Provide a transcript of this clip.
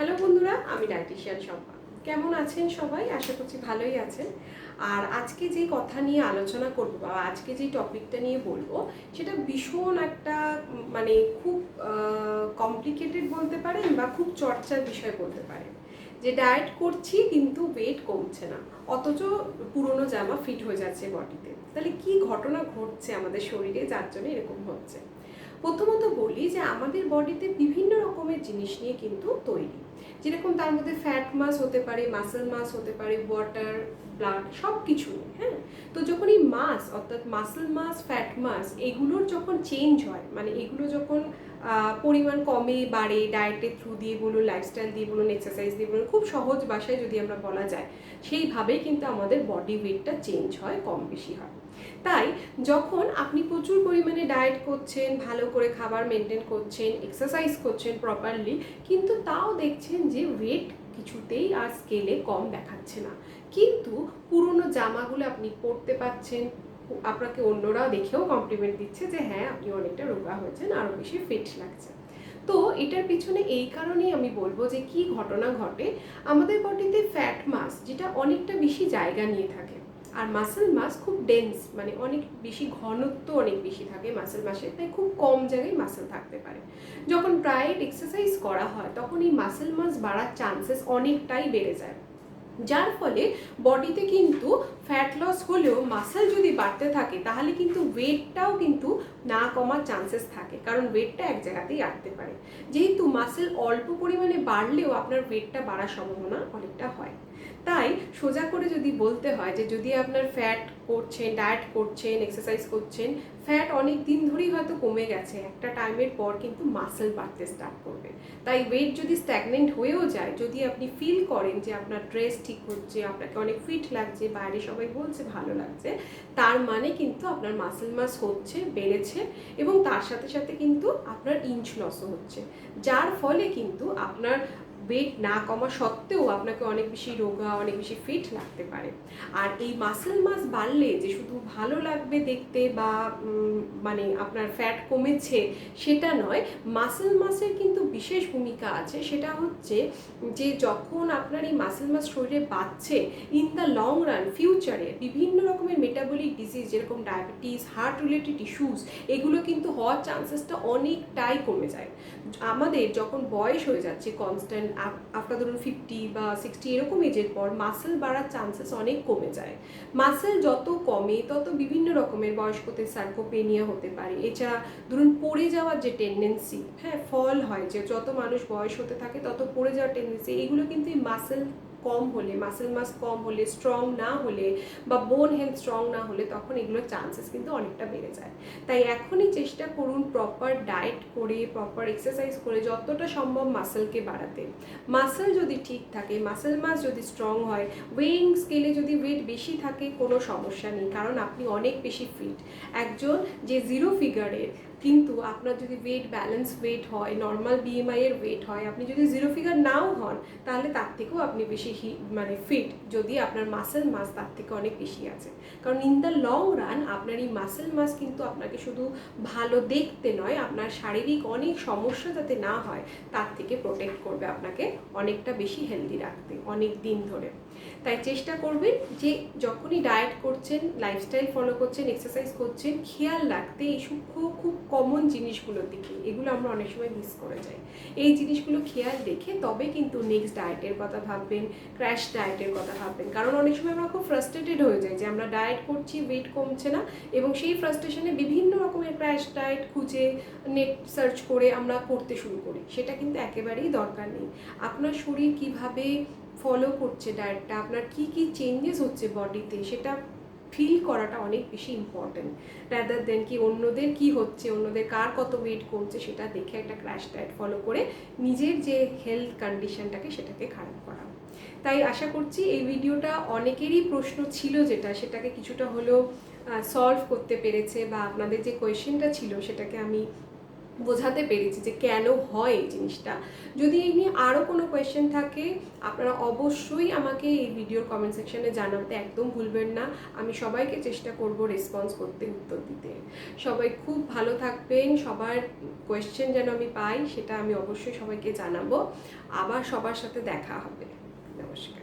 Hello বন্ধুরা, আমি dietician Shampa. কেমন আছেন সবাই? আশা করছি ভালোই আছেন। আর আজকে যে কথা নিয়ে আলোচনা করব বা আজকে যে টপিকটা নিয়ে বলবো সেটা ভীষণ একটা মানে খুব কমপ্লিকেটেড বলতে পারেন বা খুব চর্চার বিষয় বলতে পারেন। যে ডায়েট করছি কিন্তু ওয়েট কমছে না, অথচ পুরনো জামা ফিট হয়ে যাচ্ছে বডিতে। তাহলে কি ঘটনা ঘটছে আমাদের শরীরে যার জন্য এরকম হচ্ছে? প্রথমত বলি যে আমাদের বডিতে বিভিন্ন রকমের জিনিস নিয়ে কিন্তু তৈরি, যেরকম তার মধ্যে ফ্যাট মাস হতে পারে, মাসেল মাস হতে পারে, ওয়াটার, ব্লাড, সব কিছু। হ্যাঁ, তো যখন এই মাস অর্থাৎ মাসেল মাস, ফ্যাট মাস এগুলোর যখন চেঞ্জ হয়, মানে এগুলো যখন পরিমাণ কমে বাড়ে, ডায়েটের থ্রু দিয়ে বলুন, লাইফস্টাইল দিয়ে বলুন, এক্সারসাইজ দিয়ে বলুন, খুব সহজ ভাষায় যদি আমরা বলা যায়, সেইভাবেই কিন্তু আমাদের বডি ওয়েটটা চেঞ্জ হয়, কম বেশি হয়। তাই যখন আপনি প্রচুর পরিমাণে ডায়েট করছেন, ভালো করে খাবার মেনটেন করছেন, এক্সারসাইজ করছেন প্রপারলি, কিন্তু তাও দেখছেন যে ওয়েট কিছুতেই আর স্কেলে কম দেখাচ্ছে না, কিন্তু পুরনো জামাগুলো আপনি পরতে পারছেন, আপনাকে অন্যরা দেখেও কমপ্লিমেন্ট দিচ্ছে যে হ্যাঁ আপনি অনেকটা রোগা হয়েছেন, আরও বেশি ফিট লাগছে। তো এটার পিছনে এই কারণেই আমি বলবো যে কি ঘটনা ঘটে, আমাদের বডিতে ফ্যাট মাস যেটা অনেকটা বেশি জায়গা নিয়ে থাকে, আর মাসেল মাস খুব ডেন্স, মানে অনেক বেশি ঘনত্ব, অনেক বেশি থাকে মাসেল মাসের, তাই খুব কম জায়গায় মাসেল থাকতে পারে। যখন ডায়েট এক্সারসাইজ করা হয় তখন এই মাসেল মাস বাড়ার চান্সেস অনেকটাই বেড়ে যায়, যার ফলে বডিতে কিন্তু ফ্যাট লস হলেও মাসেল যদি বাড়তে থাকে তাহলে কিন্তু ওয়েটটাও কিন্তু না কমার চান্সেস থাকে, কারণ ওয়েটটা এক জায়গাতেই আটতে পারে। যেহেতু মাসেল অল্প পরিমাণে বাড়লেও আপনার ওয়েটটা বাড়ার সম্ভাবনা অনেকটা হয়। তাই সোজা করে যদি বলতে হয় যে যদি আপনার ফ্যাট করছেন, ডায়েট করছেন, এক্সারসাইজ করছেন, ফ্যাট অনেক দিন ধরেই হয়তো কমে গেছে, একটা টাইমের পর কিন্তু মাসেল বাড়তে স্টার্ট করবে। তাই ওয়েট যদি স্ট্যাগনেন্ট হয়েও যায়, যদি আপনি ফিল করেন যে আপনার ড্রেস ঠিক হচ্ছে, আপনাকে অনেক ফিট লাগছে, বাইরে সবাই বলছে ভালো লাগছে, তার মানে কিন্তু আপনার মাসেল মাস হচ্ছে, বেড়েছে, এবং তার সাথে সাথে কিন্তু আপনার ইঞ্চ লসও হচ্ছে, যার ফলে কিন্তু আপনার ওয়েট না কমা সত্ত্বেও আপনাকে অনেক বেশি রোগা, অনেক বেশি ফিট লাগতে পারে। আর এই মাসেল মাস বাড়লে যে শুধু ভালো লাগবে দেখতে বা মানে আপনার ফ্যাট কমেছে সেটা নয়, মাসেল মাসের কিন্তু বিশেষ ভূমিকা আছে। সেটা হচ্ছে যে যখন আপনার এই মাসেল মাস শরীরে বাড়ছে, ইন দ্য লং রান ফিউচারে বিভিন্ন রকমের মেটাবলিক ডিজিজ যেরকম ডায়াবেটিস, হার্ট রিলেটেড ইস্যুস, এগুলো কিন্তু হওয়ার চান্সেসটা অনেকটাই কমে যায়। আমাদের যখন বয়স হয়ে যাচ্ছে কনস্ট্যান্ট, আফটার ধরুন 50 বা 60 এরকম এজের পর মাসেল বাড়ার চান্সেস অনেক কমে যায়। মাসেল যত কমে তত বিভিন্ন রকমের বয়স্কদের সার্কোপেনিয়া হতে পারে। এছাড়া ধরুন পড়ে যাওয়ার যে টেন্ডেন্সি, হ্যাঁ ফল হয়, যে যত মানুষ বয়স হতে থাকে তত পড়ে যাওয়ার টেন্ডেন্সি, এগুলো কিন্তু এই মাসেল কম হলে, মাসেল মাস কম হলে, স্ট্রং না হলে বা বোন হেলথ স্ট্রং না হলে, তখন এগুলোর চান্সেস কিন্তু অনেকটা বেড়ে যায়। তাই এখনই চেষ্টা করুন প্রপার ডায়েট করে, প্রপার এক্সারসাইজ করে যতটা সম্ভব মাসেলকে বাড়াতে। মাসেল যদি ঠিক থাকে, মাসেল মাস যদি স্ট্রং হয়, ওয়েইং স্কেলে যদি ওয়েট বেশি থাকে কোনো সমস্যা নেই, কারণ আপনি অনেক বেশি ফিট। একজন যে জিরো ফিগারের, কিন্তু আপনার যদি ওয়েট ব্যালেন্স ওয়েট হয়, নর্মাল বিএমআই এর ওয়েট হয়, আপনি যদি জিরো ফিগার নাও হন, তাহলে তার থেকেও আপনি বেশি মানে ফিট, যদি আপনার মাসেল মাস তার থেকে অনেক বেশি আছে। কারণ ইন দ্য লং রান আপনার এই মাসেল মাস কিন্তু আপনাকে শুধু ভালো দেখতে নয়, আপনার শারীরিক অনেক সমস্যা যাতে না হয় তার থেকে প্রোটেক্ট করবে, আপনাকে অনেকটা বেশি হেলদি রাখতে অনেক দিন ধরে। তাই চেষ্টা করবেন যে যখনই ডায়েট করছেন, লাইফস্টাইল ফলো করছেন, এক্সারসাইজ করছেন, খেয়াল রাখতে এই সূক্ষ্ম খুব কমন জিনিসগুলোর দিকে, এগুলো আমরা অনেক সময় মিস করে যাই। এই জিনিসগুলো খেয়াল রেখে তবে কিন্তু নেক্সট ডায়েটের কথা ভাববেন, ক্র্যাশ ডায়েটের কথা ভাববেন। কারণ অনেক সময় আমরা খুব ফ্রাস্ট্রেটেড হয়ে যাই যে আমরা ডায়েট করছি, ওয়েট কমছে না, এবং সেই ফ্রাস্ট্রেশনে বিভিন্ন রকমের ক্র্যাশ ডায়েট খুঁজে নেট সার্চ করে আমরা করতে শুরু করি, সেটা কিন্তু একেবারেই দরকার নেই। আপনার শরীর কিভাবে ফলো করছে ডায়েটটা, আপনার কি কি চেঞ্জেস হচ্ছে বডিতে, সেটা ফিল করাটা অনেক বেশি ইম্পর্টেন্ট, রাদার দেন কি অন্যদের কি হচ্ছে, অন্যদের কার কত ওয়েট কমছে সেটা দেখে একটা ক্র্যাশ ডায়েট ফলো করে নিজের যে হেলথ কন্ডিশনটাকে সেটাকে খারাপ করা। তাই আশা করছি এই ভিডিওটা অনেকেরই প্রশ্ন ছিল যেটা, সেটাকে কিছুটা হলেও সলভ করতে পেরেছে, বা আপনাদের যে কোয়েশ্চেনটা ছিল সেটাকে আমি বোঝাতে পেরেছি যে কেন হয় এই জিনিসটা। যদি এই নিয়ে আরও কোনো কোয়েশ্চেন থাকে আপনারা অবশ্যই আমাকে এই ভিডিওর কমেন্ট সেকশনে জানাতে একদম ভুলবেন না। আমি সবাইকে চেষ্টা করব রেসপন্স করতে, উত্তর দিতে। সবাই খুব ভালো থাকবেন, সবার কোয়েশ্চেন যেন আমি পাই সেটা আমি অবশ্যই সবাইকে জানাবো। আবার সবার সাথে দেখা হবে। নমস্কার।